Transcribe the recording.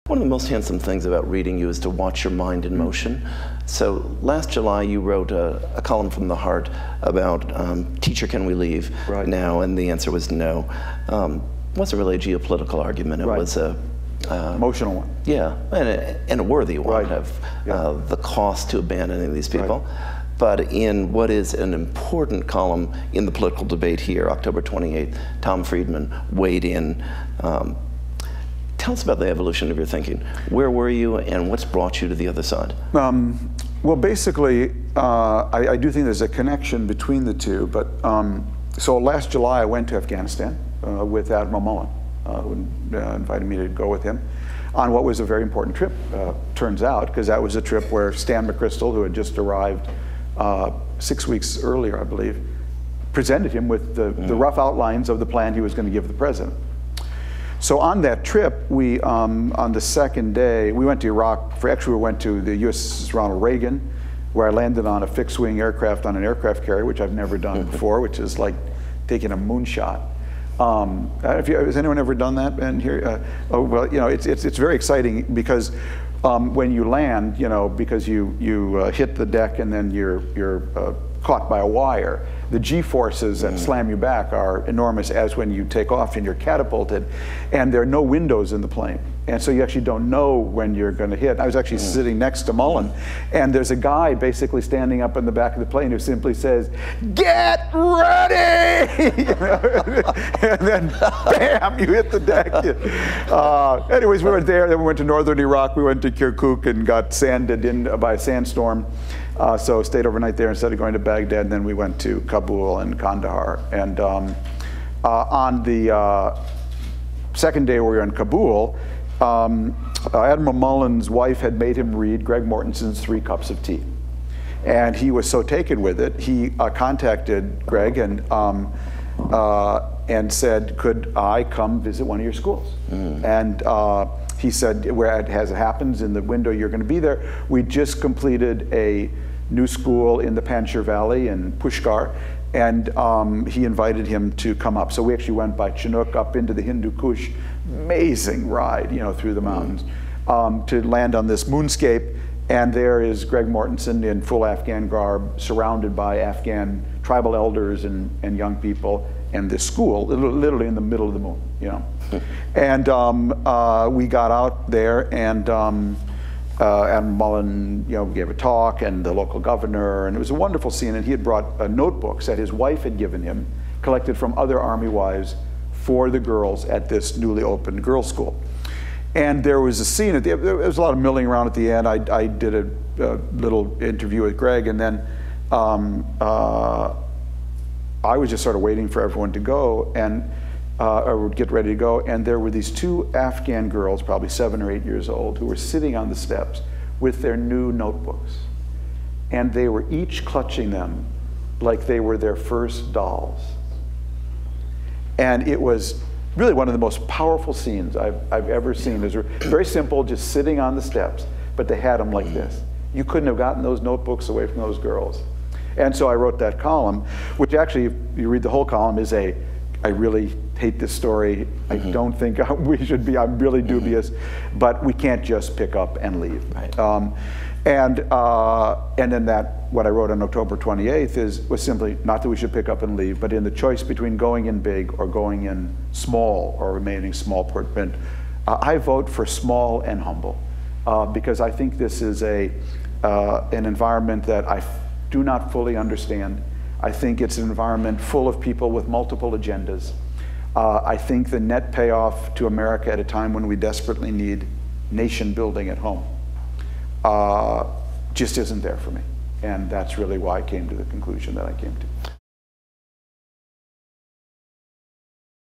One of the most handsome things about reading you is to watch your mind in motion. So last July you wrote a column from the heart about teacher, can we leave now? And the answer was no. It wasn't really a geopolitical argument. It was a emotional one. Yeah, and a worthy one of the cost to abandoning these people. But in what is an important column in the political debate here, October 28th, Tom Friedman weighed in. Tell us about the evolution of your thinking. Where were you and what's brought you to the other side? Well, basically, I do think there's a connection between the two. But so last July I went to Afghanistan with Admiral Mullen, who invited me to go with him on what was a very important trip, turns out, because that was a trip where Stan McChrystal, who had just arrived 6 weeks earlier, I believe, presented him with the rough outlines of the plan he was going to give the president. So on that trip, we, on the second day, we went to Iraq. Actually, we went to the USS Ronald Reagan, where I landed on a fixed-wing aircraft on an aircraft carrier, which I've never done before, which is like taking a moonshot. Has anyone ever done that? And here, oh, well, you know, it's very exciting because when you land, you know, because you hit the deck and then you're caught by a wire, the G-forces that slam you back are enormous, as when you take off and you're catapulted, and there are no windows in the plane. And so you actually don't know when you're going to hit. I was actually sitting next to Mullen, and there's a guy basically standing up in the back of the plane who simply says, "Get ready!" And then, bam, you hit the deck. Anyways, we were there, then we went to northern Iraq, we went to Kirkuk and got sanded in by a sandstorm. So stayed overnight there instead of going to Baghdad, and then we went to Kabul and Kandahar. And on the second day we were in Kabul, Admiral Mullen's wife had made him read Greg Mortenson's 3 Cups of Tea. And he was so taken with it, he contacted Greg and said, could I come visit one of your schools? And he said, as it happens, in the window you're going to be there, we just completed a new school in the Panjshir Valley in Pushkar, and he invited him to come up. So we actually went by Chinook up into the Hindu Kush, amazing ride, you know, through the mountains, to land on this moonscape. And there is Greg Mortenson in full Afghan garb, surrounded by Afghan tribal elders and young people, and this school, literally in the middle of the moon, you know. And we got out there, and Admiral Mullen, you know, gave a talk, and the local governor, and it was a wonderful scene. And he had brought notebooks that his wife had given him, collected from other Army wives, for the girls at this newly opened girls' school. And there was a scene, there was a lot of milling around at the end. I did a little interview with Greg, and then I was just sort of waiting for everyone to go, and or get ready to go, and there were these 2 Afghan girls, probably 7 or 8 years old, who were sitting on the steps with their new notebooks. And they were each clutching them like they were their first dolls. And it was really one of the most powerful scenes I've ever seen. It was very simple, just sitting on the steps, but they had them like this. You couldn't have gotten those notebooks away from those girls. And so I wrote that column, which actually, if you read the whole column, is I really hate this story. I don't think we should be, I'm really dubious, but we can't just pick up and leave. And then what I wrote on October 28th was simply, not that we should pick up and leave, but in the choice between going in big or going in small or remaining small print, I vote for small and humble, because I think this is an environment that I do not fully understand. I think it's an environment full of people with multiple agendas. I think the net payoff to America at a time when we desperately need nation building at home just isn't there for me. And that's really why I came to the conclusion that I came to.